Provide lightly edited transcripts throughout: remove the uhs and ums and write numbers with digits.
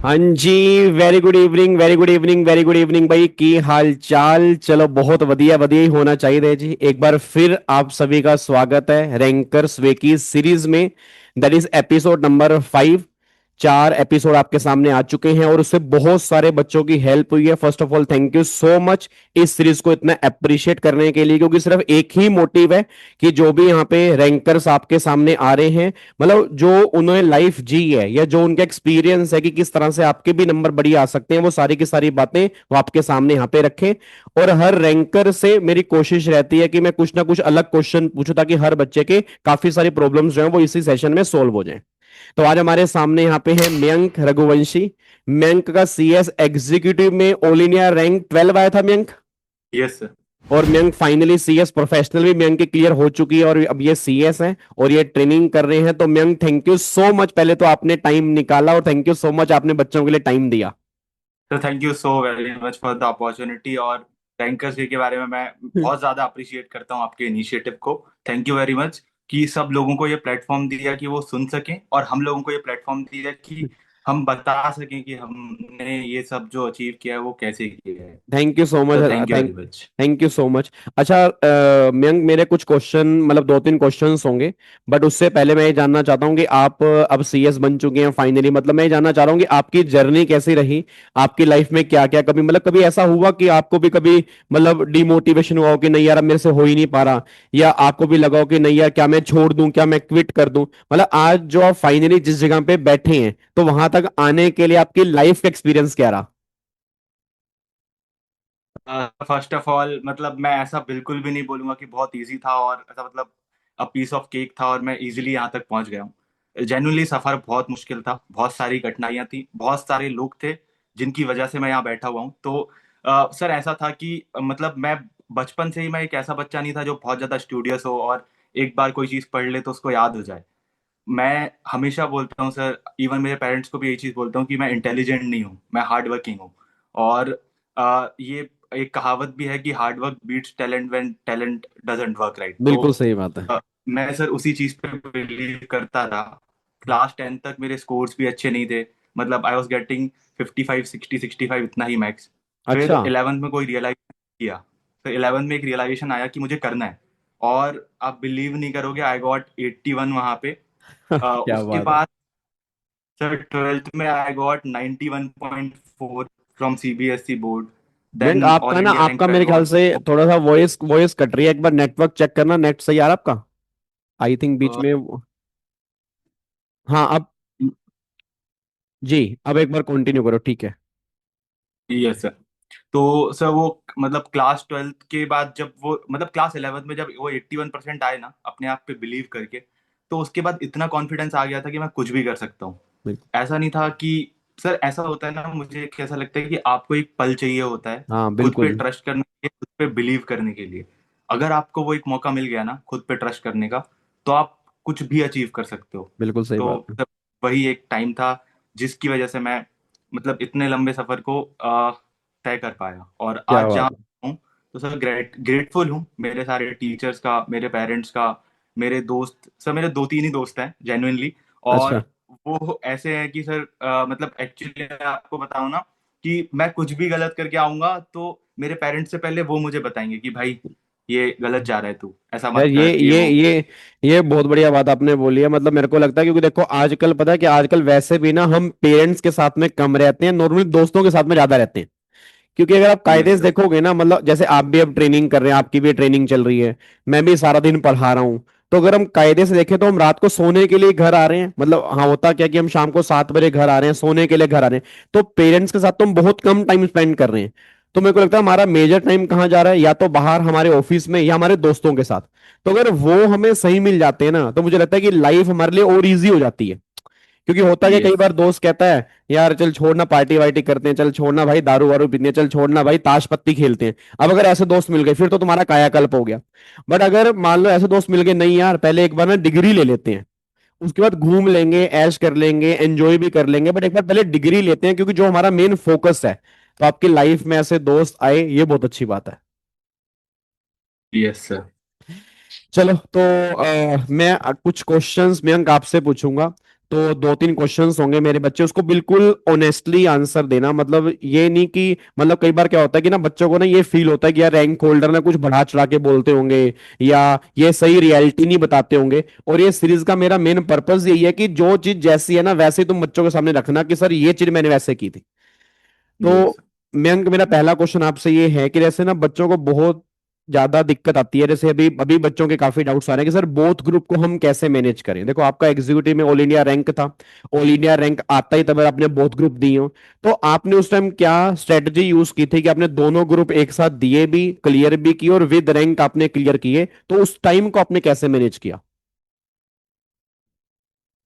हाँ जी। Very good evening, very good evening, very good evening भाई, की हाल चाल? चलो बहुत बढ़िया बढ़िया ही होना चाहिए जी। एक बार फिर आप सभी का स्वागत है रैंकर्स वे की सीरीज में। That is episode number 5। 4 episode आपके सामने आ चुके हैं और उससे बहुत सारे बच्चों की हेल्प हुई है। First of all thank you so much इस सीरीज को इतना अप्रिशिएट करने के लिए, क्योंकि सिर्फ एक ही मोटिव है कि जो भी यहाँ पे रैंकर्स आपके सामने आ रहे हैं, मतलब जो उन्होंने लाइफ जी है या जो उनका एक्सपीरियंस है कि किस तरह से आपके भी नंबर बढ़िया आ सकते हैं, वो सारी की सारी बातें वो आपके सामने यहाँ पे रखें। और हर रैंकर से मेरी कोशिश रहती है कि मैं कुछ ना कुछ अलग क्वेश्चन पूछूं, ताकि हर बच्चे के काफी सारी प्रॉब्लम्स जो है वो इसी सेशन में सोल्व हो जाए। तो आज हमारे सामने यहाँ पे है मयंक रघुवंशी। मयंक का सीएस एग्जीक्यूटिव में ऑल इंडिया रैंक 12 आया था मयंक। Yes sir. और मयंक फाइनली सीएस प्रोफेशनल भी मयंक की क्लियर हो चुकी है और अब ये सीएस है और ये ट्रेनिंग कर रहे हैं। तो Mayank thank you so much, पहले तो आपने टाइम निकाला और थैंक यू सो मच आपने बच्चों के लिए टाइम दिया। Sir thank you so very much for the opportunity. और रैंकर्स डे के बारे में मैं बहुत ज़्यादा अप्रिशिएट करता हूँ आपके इनिशिएटिव को। थैंक यू वेरी मच कि सब लोगों को ये प्लेटफॉर्म दिया कि वो सुन सकें, और हम लोगों को ये प्लेटफॉर्म दिया कि हम बता सकें कि हमने ये सब जो अचीव किया है वो कैसे किया है। Thank you so much. Sir thank you thank very much. Thank you so much. अच्छा, मयंक मेरे कुछ क्वेश्चन, मतलब 2-3 क्वेश्चंस होंगे, बट उससे पहले मैं ये जानना चाहता हूँ कि आप अब सीएस बन चुके हैं फाइनली, मतलब मैं ये जानना चाह रहा हूँ कि आपकी जर्नी कैसी रही। आपकी लाइफ में क्या क्या कभी, मतलब कभी ऐसा हुआ कि आपको भी कभी मतलब डिमोटिवेशन हुआ हो कि नहीं यार अब मेरे से हो ही नहीं पा रहा, या आपको भी लगा हो कि नहीं यार क्या मैं छोड़ दूं, क्या मैं क्विट कर दूं? मतलब आज जो आप फाइनली जिस जगह पे बैठे हैं, तो वहां तक आने के लिए आपकी लाइफ का एक्सपीरियंस क्या रहा? फर्स्ट ऑफ ऑल मतलब मैं ऐसा बिल्कुल भी नहीं बोलूंगा कि बहुत इजी था और ऐसा मतलब अ पीस ऑफ केक था और मैं इजीली यहाँ तक पहुंच गया हूँ। जेन्युइनली सफर बहुत मुश्किल था, बहुत सारी कठिनाइयां थी, बहुत सारे लोग थे जिनकी वजह से मैं यहाँ बैठा हुआ हूँ। तो सर ऐसा था कि मतलब मैं बचपन से ही मैं एक ऐसा बच्चा नहीं था जो बहुत ज्यादा स्टूडियस हो और एक बार कोई चीज पढ़ ले तो उसको याद हो जाए। मैं हमेशा बोलता हूँ सर, इवन मेरे पेरेंट्स को भी यही चीज बोलता हूँ कि मैं इंटेलिजेंट नहीं हूँ, मैं हार्ड वर्किंग हूँ। और ये एक कहावत भी है कि hard work beats talent when talent doesn't work right. तो बिल्कुल सही बात है। मैं सर उसी चीज पे बिलीव करता रहा। क्लास 10 तक मेरे स्कोर्स भी अच्छे नहीं थे, मतलब आई वॉज गेटिंग 55 60 65 इतना ही मैक्स। फिर अच्छा। 11th में कोई रियलाइज किया, फिर 11th में एक रियलाइजेशन आया कि मुझे करना है। और आप बिलीव नहीं करोगे, आई गॉट 81 वहां पे। क्या उसके बात है। बाद सर 12th में I got 91.4 from CBSE board. मैं देन आपका ऑल ना, इंडिया रैंक आपका पे आई मेरे ख्याल गॉट। से थोड़ा सा वॉइस वॉइस कट रही है, एक बार नेटवर्क चेक करना, नेट सही आ रहा है आपका? आई थिंक बीच में हाँ अब। जी, अब एक बार कंटिन्यू करो, ठीक है। Yes sir. तो सर वो मतलब क्लास 12th के बाद जब वो मतलब क्लास 11th में जब वो 81% आए ना अपने आप पे बिलीव करके, तो उसके बाद इतना कॉन्फिडेंस आ गया था कि मैं कुछ भी कर सकता हूँ। बिल्कुल। ऐसा नहीं था कि सर ऐसा होता है ना, मुझे कैसा लगता है कि आपको एक पल चाहिए होता है हाँ खुद पे बिल्कुल। ट्रस्ट करने के लिए, खुद पे बिलीव करने के लिए। अगर आपको वो एक मौका मिल गया ना खुद पे ट्रस्ट करने का, तो आप कुछ भी अचीव कर सकते हो। बिल्कुल सही बात तो है। सर वही एक टाइम था जिसकी वजह से मैं मतलब इतने लंबे सफर को तय कर पाया और क्या आज बात जहाँ है। हूँ। तो सर ग्रेटफुल हूँ मेरे सारे टीचर्स का, मेरे पेरेंट्स का, मेरे दोस्त। सर मेरे दो तीन ही दोस्त हैं जेन्युइनली। अच्छा। और वो ऐसे हैं कि सर मतलब एक्चुअली मैं आपको बताऊं ना कि मैं कुछ भी गलत करके आऊंगा तो मेरे पेरेंट्स से पहले वो मुझे बताएंगे कि भाई ये गलत जा रहा है, तू ऐसा यार मत कर, ये वो। ये बहुत बढ़िया बात आपने बोली है। मतलब मेरे को लगता है, क्योंकि देखो आजकल पता है कि आजकल वैसे भी ना हम पेरेंट्स के साथ में कम रहते हैं, नॉर्मली दोस्तों के साथ में ज्यादा रहते हैं। क्योंकि अगर आप कायदे यस से सर। देखोगे ना, मतलब जैसे आप भी अब ट्रेनिंग कर रहे हैं, आपकी भी ट्रेनिंग चल रही है, मैं भी सारा दिन पढ़ा रहा हूँ। तो अगर हम कायदे से देखें तो हम रात को सोने के लिए घर आ रहे हैं, मतलब हाँ होता क्या कि हम शाम को 7 बजे घर आ रहे हैं, सोने के लिए घर आ रहे हैं। तो पेरेंट्स के साथ तो हम बहुत कम टाइम स्पेंड कर रहे हैं। तो मेरे को लगता है हमारा मेजर टाइम कहाँ जा रहा है, या तो बाहर हमारे ऑफिस में या हमारे दोस्तों के साथ। तो अगर वो हमें सही मिल जाते हैं ना, तो मुझे लगता है कि लाइफ हमारे लिए और इजी हो जाती है। क्योंकि होता है कि कई यस। बार दोस्त कहता है यार चल छोड़ना, पार्टी वार्टी करते हैं, चल छोड़ना भाई दारू वारू पीते हैं, चल छोड़ना भाई ताश पत्ती खेलते हैं। अब अगर ऐसे दोस्त मिल गए फिर तो तुम्हारा कायाकल्प हो गया। बट अगर मान लो ऐसे दोस्त मिल गए, नहीं यार पहले एक बार ना डिग्री ले लेते हैं, उसके बाद घूम लेंगे, ऐश कर लेंगे, एंजॉय भी कर लेंगे, बट एक बार पहले डिग्री लेते हैं, क्योंकि जो हमारा मेन फोकस है। तो आपकी लाइफ में ऐसे दोस्त आए, ये बहुत अच्छी बात है। Yes sir. चलो तो मैं कुछ क्वेश्चंस मयंक आपसे पूछूंगा। तो दो तीन क्वेश्चंस होंगे मेरे बच्चे, उसको बिल्कुल ऑनेस्टली आंसर देना, मतलब ये नहीं कि, मतलब कई बार क्या होता है कि ना बच्चों को ना ये फील होता है कि यार रैंक होल्डर ना कुछ बढ़ा चढ़ा के बोलते होंगे, या ये सही रियलिटी नहीं बताते होंगे। और ये सीरीज का मेरा मेन पर्पस यही है कि जो चीज जैसी है ना वैसे ही तुम बच्चों के सामने रखना कि सर ये चीज मैंने वैसे की थी। तो यस। मयंक, मेरा पहला क्वेश्चन आपसे ये है कि जैसे ना बच्चों को बहुत ज्यादा दिक्कत आती है, जैसे अभी अभी बच्चों के काफी डाउट्स आ रहे हैं कि सर बोथ ग्रुप को हम कैसे मैनेज करें। देखो आपका एग्जीक्यूटिव में ऑल इंडिया रैंक था, ऑल इंडिया रैंक आता ही तब आपने बोथ ग्रुप दिए हो, तो आपने उस टाइम क्या स्ट्रेटजी यूज की थी कि आपने दोनों ग्रुप एक साथ दिए भी, क्लियर भी किए और विद रैंक आपने क्लियर किए, तो उस टाइम को आपने कैसे मैनेज किया?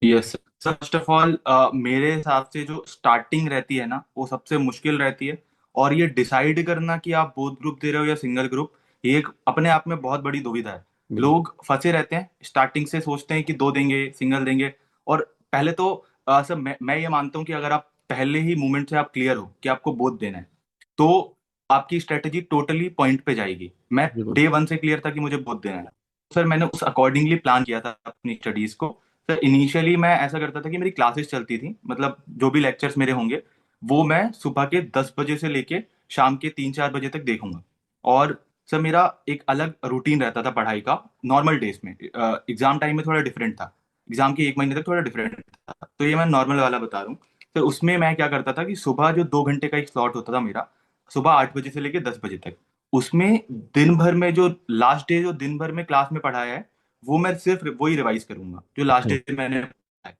यस। फर्स्ट ऑफ ऑल मेरे हिसाब से जो स्टार्टिंग रहती है ना वो सबसे मुश्किल रहती है। और ये डिसाइड करना कि आप बोथ ग्रुप दे रहे हो या सिंगल ग्रुप, ये एक अपने आप में बहुत बड़ी दुविधा है। बिल्कुल। लोग फंसे रहते हैं, स्टार्टिंग से सोचते हैं कि दो देंगे, सिंगल देंगे। और पहले तो सर मैं ये मानता हूँ कि अगर आप पहले ही मोमेंट से आप क्लियर हो कि आपको बोथ देना है, तो आपकी स्ट्रेटेजी टोटली पॉइंट पे जाएगी। मैं बिल्कुल। डे वन से क्लियर था कि मुझे बोथ देना है। सर मैंने उस अकॉर्डिंगली प्लान किया था अपनी स्टडीज को। सर इनिशियली मैं ऐसा करता था कि मेरी क्लासेस चलती थी, मतलब जो भी लेक्चर्स मेरे होंगे वो मैं सुबह के 10 बजे से लेके शाम के 3-4 बजे तक देखूंगा। और सर मेरा एक अलग रूटीन रहता था पढ़ाई का। नॉर्मल डेज में, एग्जाम टाइम में थोड़ा डिफरेंट था, एग्जाम के एक महीने तक थोड़ा डिफरेंट था, तो ये मैं नॉर्मल वाला बता रहा हूँ। तो उसमें मैं क्या करता था कि सुबह जो 2 घंटे का एक स्लॉट होता था मेरा, सुबह 8 बजे से लेके 10 बजे तक, उसमें दिन भर में जो लास्ट डे जो दिन भर में क्लास में पढ़ाया है वो मैं सिर्फ वही रिवाइज करूंगा जो लास्ट अच्छा। डे मैंने पढ़ा है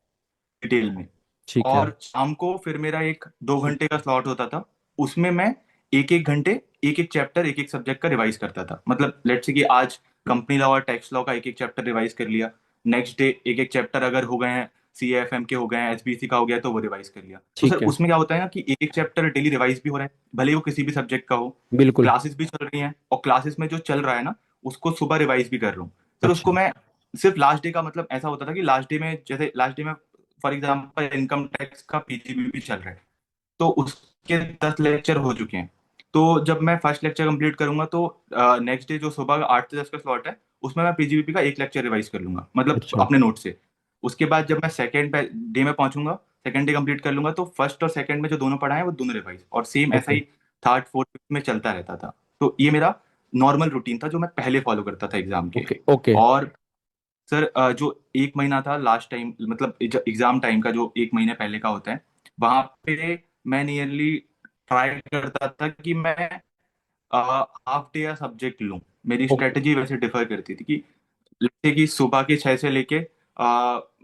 डिटेल में। ठीक है। और शाम को फिर मेरा एक 2 घंटे का स्लॉट होता था, उसमें मैं एक एक घंटे एक एक चैप्टर एक एक सब्जेक्ट का रिवाइज करता था। मतलब लेट्स से कि आज कंपनी लॉ और टैक्स लॉ का एक एक चैप्टर रिवाइज कर लिया, नेक्स्ट डे एक एक चैप्टर अगर हो गए हैं, सीएफएम के हो गए हैं, एसबीसी का हो गया तो वो रिवाइज कर लिया। तो सर ठीक है। उसमें क्या होता है ना कि एक एक चैप्टर डेली रिवाइज भी हो रहा है, भले ही वो किसी भी सब्जेक्ट का हो। बिल्कुल। क्लासेस भी चल रही हैं और क्लासेस में जो चल रहा है ना उसको सुबह रिवाइज भी कर रहा हूँ। सर अच्छा। उसको मैं सिर्फ लास्ट डे का, मतलब ऐसा होता था कि लास्ट डे में, जैसे लास्ट डे में फॉर एग्जाम्पल इनकम टैक्स का पीजीबीपी चल रहा है, तो उसके 10 लेक्चर हो चुके हैं। तो जब मैं फर्स्ट लेक्चर कंप्लीट करूंगा तो नेक्स्ट डे जो सुबह 8 से 10 का स्लॉट है उसमें मैं पीजीबीपी का एक लेक्चर रिवाइज कर लूंगा, मतलब अच्छा। अपने नोट से। उसके बाद जब मैं सेकेंड डे में पहुंचूंगा, सेकेंड डे कंप्लीट कर लूंगा, तो फर्स्ट और सेकेंड में जो दोनों पढ़ा है वो दोनों रिवाइज, और सेम ऐसा ओके। ही थर्ड फोर्थ फिफ्थ में चलता रहता था। तो ये मेरा नॉर्मल रूटीन था जो मैं पहले फॉलो करता था एग्जाम के। ओके। ओके। और सर जो एक महीना था लास्ट टाइम, मतलब एग्जाम टाइम का जो एक महीने पहले का होता है, वहां पे मैं नियरली ट्राई करता था कि मैं हाफ डे या सब्जेक्ट लूं। मेरी ओके। स्ट्रेटजी वैसे डिफर करती थी कि जैसे कि सुबह के 6 से लेके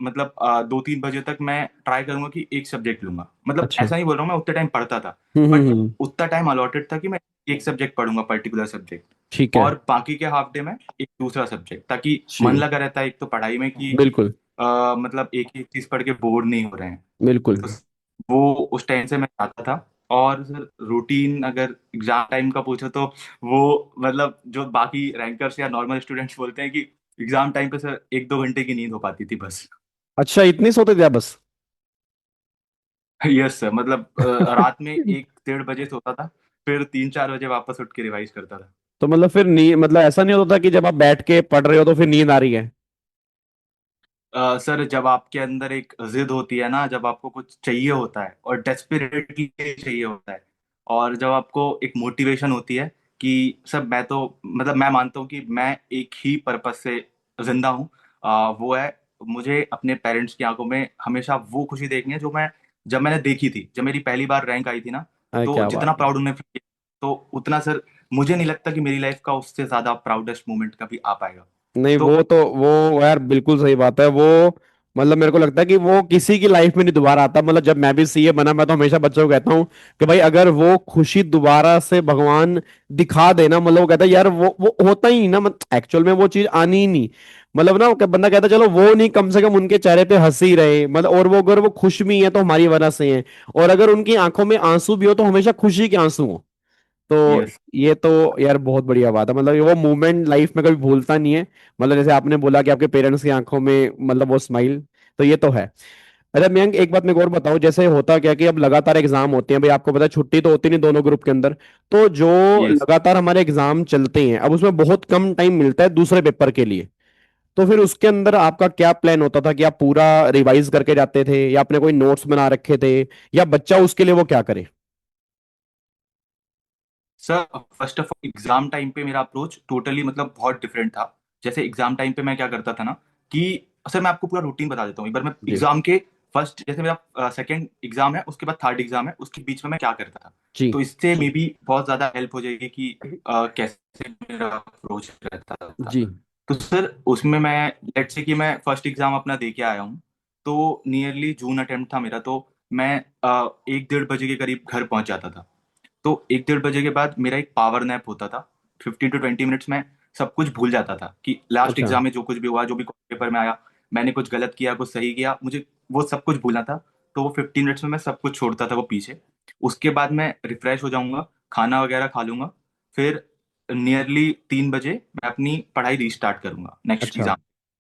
मतलब 2-3 बजे तक मैं ट्राई करूंगा कि एक सब्जेक्ट लूंगा। मतलब अच्छा। ऐसा नहीं बोल रहा हूँ मैं उतने टाइम पढ़ता था, हम्म। बट उतना टाइम अलॉटेड था कि मैं एक सब्जेक्ट पढ़ूंगा, पर्टिकुलर सब्जेक्ट। ठीक है। और बाकी के हाफ डे में एक दूसरा सब्जेक्ट, ताकि मन जी। लगा रहता है एक तो पढ़ाई में कि बिल्कुल। मतलब एक ही चीज पढ़ के बोर नहीं हो रहे हैं। बिल्कुल। तो वो उस टाइम से मैं चाहता था। और सर रूटीन अगर एग्जाम टाइम का पूछो तो वो, मतलब जो बाकी रैंकर्स या नॉर्मल स्टूडेंट्स बोलते हैं कि एग्जाम टाइम पे सर 1-2 घंटे की नींद हो पाती थी बस। अच्छा, इतनी सोते थे आप बस? यस सर, मतलब रात में 1-1:30 बजे सोता था, फिर 3-4 बजे वापस उठ के रिवाइज करता था। तो मतलब फिर नींद, मतलब ऐसा नहीं होता था कि जब आप बैठ के पढ़ रहे हो तो फिर नींद आ रही है? सर जब आपके अंदर एक जिद होती है ना, जब आपको कुछ चाहिए होता है और डेस्परेटली चाहिए होता है, और जब आपको एक मोटिवेशन होती है कि सर मैं तो, मतलब मैं मानता हूँ कि मैं एक ही पर्पस से जिंदा हूँ, वो है मुझे अपने पेरेंट्स की आंखों में हमेशा वो खुशी देखनी है जो मैं, जब मैंने देखी थी, जब मेरी पहली बार रैंक आई थी ना, अरे तो क्या जितना बात है। प्राउड उन्हें feel किया, तो उतना सर मुझे नहीं लगता कि मेरी लाइफ का उससे ज्यादा प्राउडेस्ट मोमेंट कभी आ पाएगा। नहीं, तो वो तो वो यार बिल्कुल सही बात है वो। मतलब मेरे को लगता है कि वो किसी की लाइफ में नहीं दोबारा आता। मतलब जब मैं भी सीए बना, मैं तो हमेशा बच्चों को कहता हूँ कि भाई अगर वो खुशी दोबारा से भगवान दिखा देना, मतलब वो कहता है यार वो होता ही नहीं ना, मतलब एक्चुअल में वो चीज आनी ही नहीं। मतलब ना बंदा कहता है चलो वो नहीं, कम से कम उनके चेहरे पे हंसी रहे, मतलब और वो अगर वो खुश भी है तो हमारी वजह से है, और अगर उनकी आंखों में आंसू भी हो तो हमेशा खुशी के आंसू हो। तो यस। ये तो यार बहुत बढ़िया बात है, मतलब ये वो मूवमेंट लाइफ में कभी भूलता नहीं है। मतलब जैसे आपने बोला कि आपके पेरेंट्स की आंखों में मतलब वो स्माइल, तो ये तो है। अच्छा मयंक, एक बात मेरे को और बताओ, जैसे होता क्या कि अब लगातार एग्जाम होते हैं भाई, आपको पता है छुट्टी तो होती नहीं दोनों ग्रुप के अंदर, तो जो यस। लगातार हमारे एग्जाम चलते हैं अब उसमें बहुत कम टाइम मिलता है दूसरे पेपर के लिए। तो फिर उसके अंदर आपका क्या प्लान होता था कि आप पूरा रिवाइज करके जाते थे या आपने कोई नोट्स बना रखे थे, या बच्चा उसके लिए वो क्या करे? Sir first of all exam time पे मेरा अप्रोच टोटली मतलब बहुत डिफरेंट था। जैसे एग्जाम टाइम पे मैं क्या करता था ना कि सर मैं आपको पूरा रूटीन बता देता हूँ एक बार। मैं जी। एग्जाम के फर्स्ट, जैसे मेरा सेकंड एग्जाम है, उसके बाद थर्ड एग्जाम है, उसके बीच में मैं क्या करता था, जी। तो इससे मे बी बहुत ज्यादा हेल्प हो जाएगी कि कैसे मेरा अप्रोच रहता था। जी। तो सर उसमें मैं, लेट्स से कि मैं फर्स्ट एग्जाम अपना दे के आया हूँ, तो नियरली जून अटेम्प्ट था मेरा, तो मैं 1 डेढ़ बजे के करीब घर पहुंच जाता था। तो 1 डेढ़ बजे के बाद मेरा एक पावर नैप होता था। 15 to 20 मिनट्स में सब कुछ भूल जाता था कि लास्ट अच्छा। एग्जाम में जो कुछ भी हुआ, जो भी पेपर में आया, मैंने कुछ गलत किया, कुछ सही किया, मुझे वो सब कुछ भूलना था। तो वो 15 मिनट्स में मैं सब कुछ छोड़ता था वो पीछे। उसके बाद मैं रिफ्रेश हो जाऊंगा, खाना वगैरह खा लूंगा, फिर नियरली 3 बजे मैं अपनी पढ़ाई रीस्टार्ट करूंगा नेक्स्ट अच्छा। एग्जाम।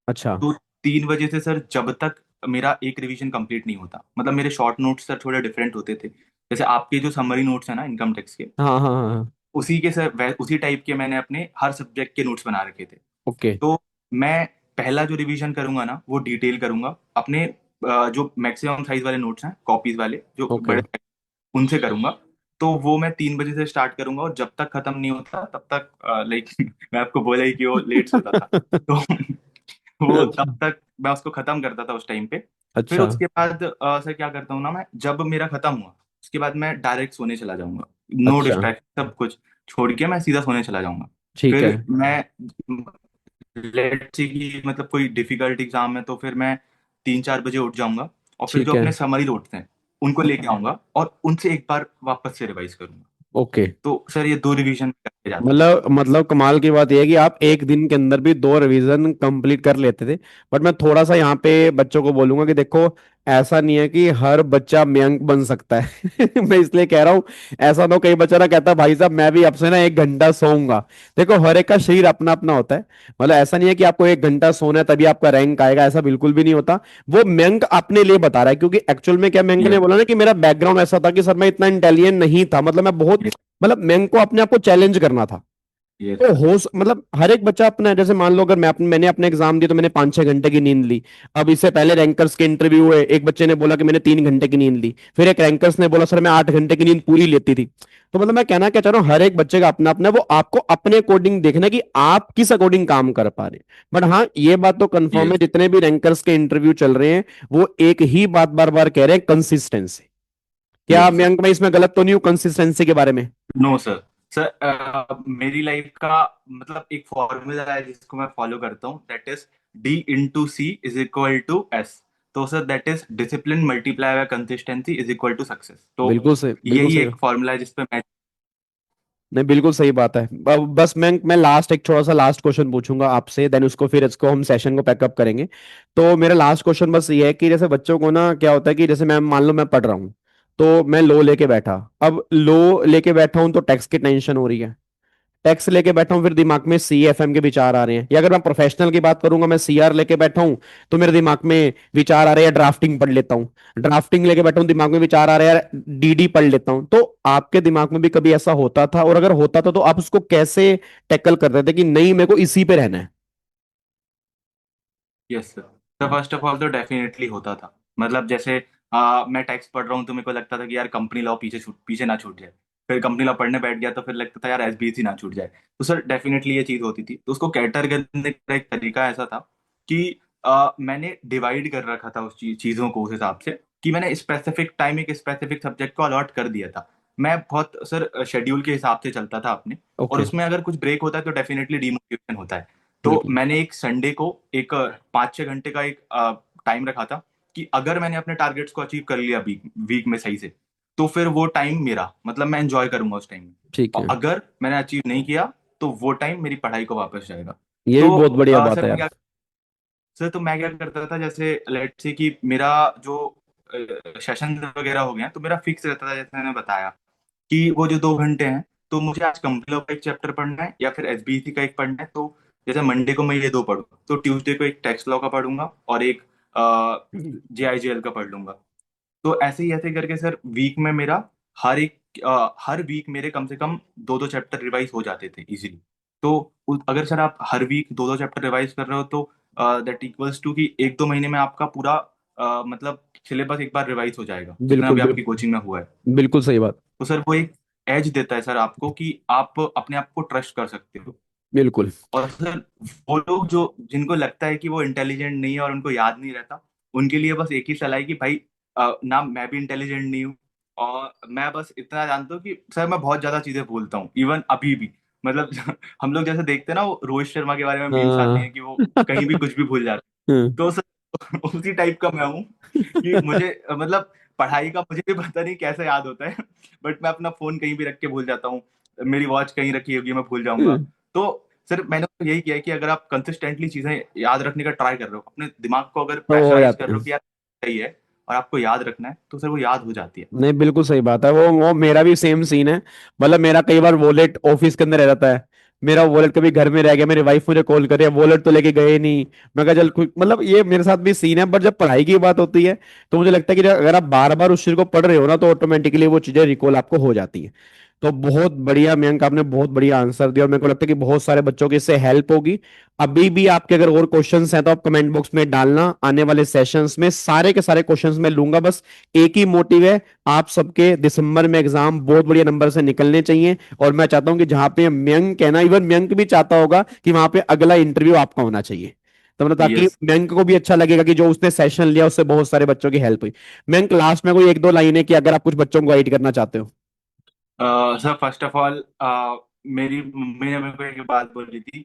अच्छा। तो 3 बजे से सर जब तक मेरा एक रिवीजन कंप्लीट नहीं होता, मतलब मेरे शॉर्ट नोट्स सर थोड़े डिफरेंट होते थे। जैसे आपके जो समरी नोट्स है ना इनकम टैक्स के, हाँ हाँ हाँ हाँ। उसी के सर उसी टाइप के मैंने अपने हर सब्जेक्ट के नोट्स बना रखे थे। ओके। तो मैं पहला जो रिवीजन करूंगा ना वो डिटेल करूंगा अपने जो मैक्सिमम साइज वाले नोट्स हैं, कॉपीज वाले जो ओके। बड़े, उनसे करूंगा। तो वो मैं 3 बजे से स्टार्ट करूंगा और जब तक खत्म नहीं होता तब तक, लाइक मैं आपको बोला ही कि वो लेट सोता था, तो वो अच्छा। तब तक मैं उसको खत्म करता था उस टाइम पे। फिर अच्छा। उसके बाद सर क्या करता हूँ ना, मैं जब मेरा खत्म हुआ उसके बाद मैं डायरेक्ट सोने चला जाऊंगा। नो अच्छा। डिस्ट्रैक्शन, सब कुछ छोड़ के मैं सीधा सोने चला जाऊंगा। ठीक है। फिर मैं, लेट्स से कि मतलब कोई डिफिकल्ट एग्जाम है तो फिर मैं 3 4 बजे उठ जाऊंगा और फिर जो ठीक है। अपने समरी नोट्स हैं उनको लेके आऊंगा और उनसे एक बार वापस से रिवाइज करूंगा। ओके। तो सर ये 2 रिवीजन करके जाता था। मतलब कमाल की बात यह है कि आप एक दिन के अंदर भी 2 रिवीजन कंप्लीट कर लेते थे। बट मैं थोड़ा सा यहाँ पे बच्चों को बोलूंगा कि देखो, ऐसा नहीं है कि हर बच्चा मयंक बन सकता है। मैं इसलिए कह रहा हूँ, ऐसा ना हो कई बच्चा ना कहता भाई साहब मैं भी अब से ना 1 घंटा सोऊंगा। देखो, हर एक का शरीर अपना अपना होता है। मतलब ऐसा नहीं है कि आपको 1 घंटा सोना है तभी आपका रैंक आएगा, ऐसा बिल्कुल भी नहीं होता। वो मयंक अपने लिए बता रहा है, क्योंकि एक्चुअल में क्या मयंक ने यस। बोला ना कि मेरा बैकग्राउंड ऐसा था कि सर मैं इतना इंटेलिजेंट नहीं था, मतलब मैं बहुत, यस। मतलब मेरे को अपने आप को चैलेंज करना था। यस तो सर। मतलब हर एक बच्चा अपना है। जैसे मान लो अगर मैंने अपने एग्जाम दिए तो मैंने 5 6 घंटे की नींद ली। अब इससे पहले रैंकर्स के इंटरव्यू हुए, एक बच्चे ने बोला कि मैंने 3 घंटे की नींद ली, फिर एक रैंकर्स ने बोला सर मैं 8 घंटे की नींद पूरी लेती थी। तो मतलब मैं कहना क्या चाह रहा हूँ, हर एक बच्चे का अपना अपना है, वो आपको अपने अकॉर्डिंग देखना है कि आप किस अकॉर्डिंग काम कर पा रहे हैं। बट हाँ, ये बात तो कंफर्म है, यस। जितने भी रैंकर्स के इंटरव्यू चल रहे हैं वो एक ही बात बार बार कह रहे हैं, कंसिस्टेंसी। क्या यस सर। मयंक, मैं इसमें गलत तो नहीं हूँ कंसिस्टेंसी के बारे में? No sir. सर मेरी लाइफ का मतलब एक फॉर्मूला है जिसको मैं फॉलो करता हूँ, that is D × C = S। तो sir that is discipline multiply by consistency is equal to success. तो बिल्कुल सही, बिल्कुल यही सही। एक फॉर्मूला है जिसपे मैं। नहीं, बिल्कुल सही बात है। बस मैं लास्ट एक थोड़ा सा लास्ट क्वेश्चन पूछूंगा आपसे, देन उसको फिर इसको हम सेशन को पैकअप करेंगे। तो मेरा लास्ट क्वेश्चन बस ये है कि जैसे बच्चों को ना क्या होता है कि जैसे मैं मान लो मैं पढ़ रहा हूँ, तो मैं लो लेके बैठा, अब लो लेके बैठा हूँ तो टैक्स की टेंशन हो रही है, टैक्स लेके बैठा हूं फिर दिमाग में सी एफ एम के विचार आ रहे हैं, या अगर मैं प्रोफेशनल की बात करूंगा मैं सी आर लेके बैठा हूं तो मेरे दिमाग में विचार आ रहे हैं ड्राफ्टिंग पढ़ लेता हूँ, ड्राफ्टिंग लेके बैठा हूं दिमाग में विचार आ रहे हैं डीडी पढ़ लेता हूं। तो आपके दिमाग में भी कभी ऐसा होता था, और अगर होता था तो आप उसको कैसे टैकल करते थे कि नहीं मेरे को इसी पे रहना है? Yes sir. तो फर्स्ट ऑफ ऑल तो डेफिनेटली होता था। मतलब जैसे मैं टैक्स पढ़ रहा हूँ तो मेरे को लगता था कि यार कंपनी लॉ पीछे ना छूट जाए। फिर कंपनी लॉ पढ़ने बैठ गया तो फिर लगता था यार एसबीसी ना छूट जाए। तो सर डेफिनेटली ये चीज होती थी। तो उसको कैटर करने का एक तरीका ऐसा था कि मैंने डिवाइड कर रखा था उस चीजों को उस हिसाब से कि मैंने स्पेसिफिक टाइम एक स्पेसिफिक सब्जेक्ट को अलॉट कर दिया था। मैं बहुत सर शेड्यूल के हिसाब से चलता था अपने। और ओके। उसमें अगर कुछ ब्रेक होता है तो डेफिनेटली डीमोटिवेशन होता है। तो बिल्कुल। मैंने एक संडे को एक 5 6 घंटे का एक टाइम रखा था कि अगर मैंने अपने टारगेट्स को अचीव कर लिया वीक वीक में सही से, तो फिर वो टाइम मेरा मतलब मैं एंजॉय करूंगा उस टाइम में। ठीक और है। अगर मैंने अचीव नहीं किया तो वो टाइम मेरी पढ़ाई को वापस जाएगा। ये भी तो बहुत बढ़िया बात सर है मैं यार। क्या, करता था, जैसे लेट से कि मेरा जो सेशन वगैरह हो गया तो मेरा फिक्स रहता था, जैसे मैंने बताया कि वो जो 2 घंटे हैं तो मुझे आज कंपनी लॉ का एक चैप्टर पढ़ना है या फिर एसबीसी का एक पढ़ना है। तो जैसे मंडे को मैं ये दो पढ़ूँ तो ट्यूसडे को एक टैक्स लॉ का पढ़ूंगा और एक जेआईजीएल का पढ़ लूंगा। तो ऐसे ही ऐसे करके सर वीक में मेरा हर वीक मेरे कम से कम दो दो चैप्टर रिवाइज हो जाते थे इजीली। तो अगर सर आप हर वीक दो दो चैप्टर रिवाइज कर रहे हो तो दैट इक्वल्स टू कि 1-2 महीने में आपका पूरा मतलब सिलेबस एक बार रिवाइज हो जाएगा जितना बिल्कुल भी आपकी बिल्कुल। कोचिंग में हुआ है। बिल्कुल सही बात। तो सर वो एक एज देता है सर आपको कि आप अपने आप को ट्रस्ट कर सकते हो। बिल्कुल। और सर वो लोग जो जिनको लगता है कि वो इंटेलिजेंट नहीं है और उनको याद नहीं रहता, उनके लिए बस एक ही सलाह है कि भाई ना मैं भी इंटेलिजेंट नहीं हूँ, और मैं बस इतना जानता हूँ कि सर मैं बहुत ज्यादा चीजें भूलता हूँ इवन अभी भी। मतलब हम लोग जैसे देखते हैं ना वो रोहित शर्मा के बारे में मीम्स आती हाँ। हैं कि वो कहीं भी कुछ भी भूल जाते हैं, हम्म। तो सर उसी टाइप का मैं हूँ कि मुझे मतलब पढ़ाई का मुझे भी पता नहीं कैसे याद होता है, बट मैं अपना फोन कहीं भी रख के भूल जाता हूँ, मेरी वॉच कहीं रखी होगी मैं भूल जाऊंगा। तो सर मैंने तो यही किया है कि अगर आप कंसिस्टेंटली चीजें याद रखने का ट्राई कर रहे हो, अपने दिमाग को अगर तो वो हो प्रेशराइज कर जाते रहे हो हैं। कि यार सही है और आपको याद रखना है, तो सर वो याद हो जाती है। नहीं बिल्कुल सही बात है, वो मेरा भी सेम सीन है। मतलब मेरा कई बार वॉलेट ऑफिस के अंदर रह जाता है, मेरा वॉलेट कभी घर में रह गया, मेरी वाइफ मुझे कॉल कर रही है वॉलेट तो लेके गए नहीं। मैं कहा चल मतलब ये मेरे साथ भी सीन है, पर जब पढ़ाई की बात होती है तो मुझे लगता है कि अगर आप बार बार उस चीज को पढ़ रहे हो ना तो ऑटोमेटिकली वो चीजें रिकॉल आपको हो जाती है। तो बहुत बढ़िया मयंक, आपने बहुत बढ़िया आंसर दिया और मेरे को लगता है कि बहुत सारे बच्चों की इससे हेल्प होगी। अभी भी आपके अगर और क्वेश्चंस हैं तो आप कमेंट बॉक्स में डालना, आने वाले सेशंस में सारे के सारे क्वेश्चंस मैं लूंगा। बस एक ही मोटिव है, आप सबके दिसंबर में एग्जाम बहुत बढ़िया नंबर से निकलने चाहिए। और मैं चाहता हूं कि जहां पे मयंक है ना, इवन मयंक भी चाहता होगा कि वहां पे अगला इंटरव्यू आपका होना चाहिए। तो मतलब ताकि यस। मयंक को भी अच्छा लगेगा कि जो उसने सेशन लिया उससे बहुत सारे बच्चों की हेल्प हुई। मयंक लास्ट में कोई एक दो लाइनें कि अगर आप कुछ बच्चों को गाइड करना चाहते हो। सर फर्स्ट ऑफ ऑल मेरी मम्मी ने मेरे को एक बात बोली थी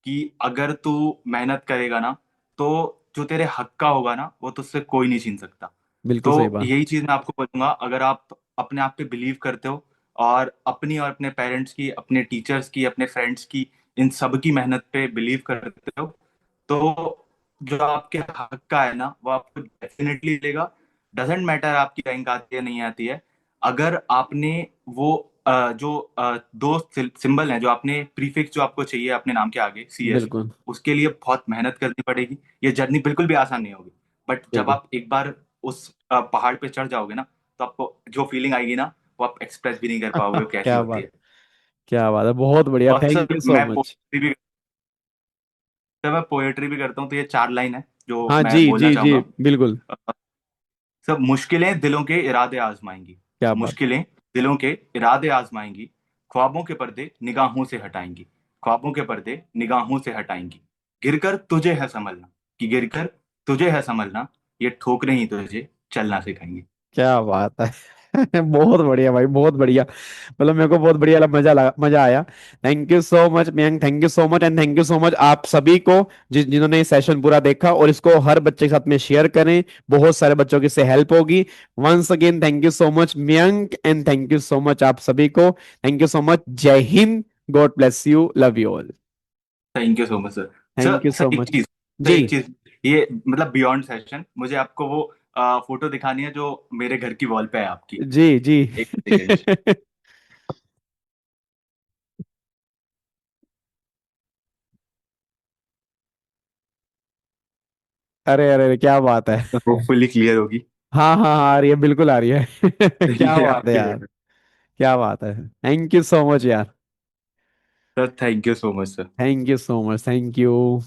कि अगर तू मेहनत करेगा ना, तो जो तेरे हक का होगा ना वो तुझसे कोई नहीं छीन सकता। बिल्कुल तो सही बात। यही चीज मैं आपको बोलूंगा, अगर आप अपने आप पे बिलीव करते हो और अपनी और अपने पेरेंट्स की, अपने टीचर्स की, अपने फ्रेंड्स की, इन सब की मेहनत पे बिलीव करते हो, तो जो आपके हक का है ना वो आपको डेफिनेटली मिलेगा। डजेंट मैटर आपकी रैंक आती है नहीं आती है, अगर आपने वो जो दो सिंबल हैं जो आपने प्रीफिक्स जो आपको चाहिए अपने नाम के आगे CS, बिल्कुल उसके लिए बहुत मेहनत करनी पड़ेगी। ये जर्नी बिल्कुल भी आसान नहीं होगी, बट जब बिल्कुल। आप एक बार उस पहाड़ पे चढ़ जाओगे ना, तो आपको जो फीलिंग आएगी ना वो आप एक्सप्रेस भी नहीं कर पाओगे वो कैसी क्या होती बात, है। क्या बात है, बहुत बढ़िया, और thank sir you so much. मैं पोएट्री भी करता हूँ, तो ये 4 लाइन है जो हाँ मैं जी बोलना जी जी चाहूंगा। बिल्कुल। सब मुश्किलें दिलों के इरादे आजमाएंगी, क्या बात। मुश्किलें दिलों के इरादे आजमाएंगी, ख्वाबों के पर्दे निगाहों से हटाएंगी, ख्वाबों के पर्दे निगाहों से हटाएंगी, गिरकर तुझे है संभलना, कि गिरकर तुझे है संभलना, ये ठोकरें ही तुझे चलना सिखाएंगी। क्या बात है। बहुत बढ़िया भाई, बहुत बढ़िया। मतलब मेरे को बहुत बढ़िया लगा, मजा लगा, मजा आया। Thank you so much Mayank, thank you so much and thank you so much आप सभी को जिन्होंने ये सेशन पूरा देखा, और इसको हर बच्चे के साथ में शेयर करें, बहुत सारे बच्चों की इससे हेल्प होगी। Once again thank you so much Mayank and thank you so much आप सभी को। थैंक यू सो मच, जय हिंद, God bless you, love you all. Thank you so much sir. Thank sir you sir so एक much. चीज, sir जी एक चीज, ये मतलब बियॉन्ड सेशन मुझे आपको वो फोटो दिखानी है जो मेरे घर की वॉल पे है आपकी। जी जी। एक सेकेंड। अरे अरे अरे, क्या बात है। होपफुली क्लियर होगी। हाँ हाँ हाँ, आ रही है, बिल्कुल आ रही है। क्या ये बात है आपके यार, घर। क्या बात है। थैंक यू सो मच यार। Sir thank you so much sir. Thank you so much, thank you.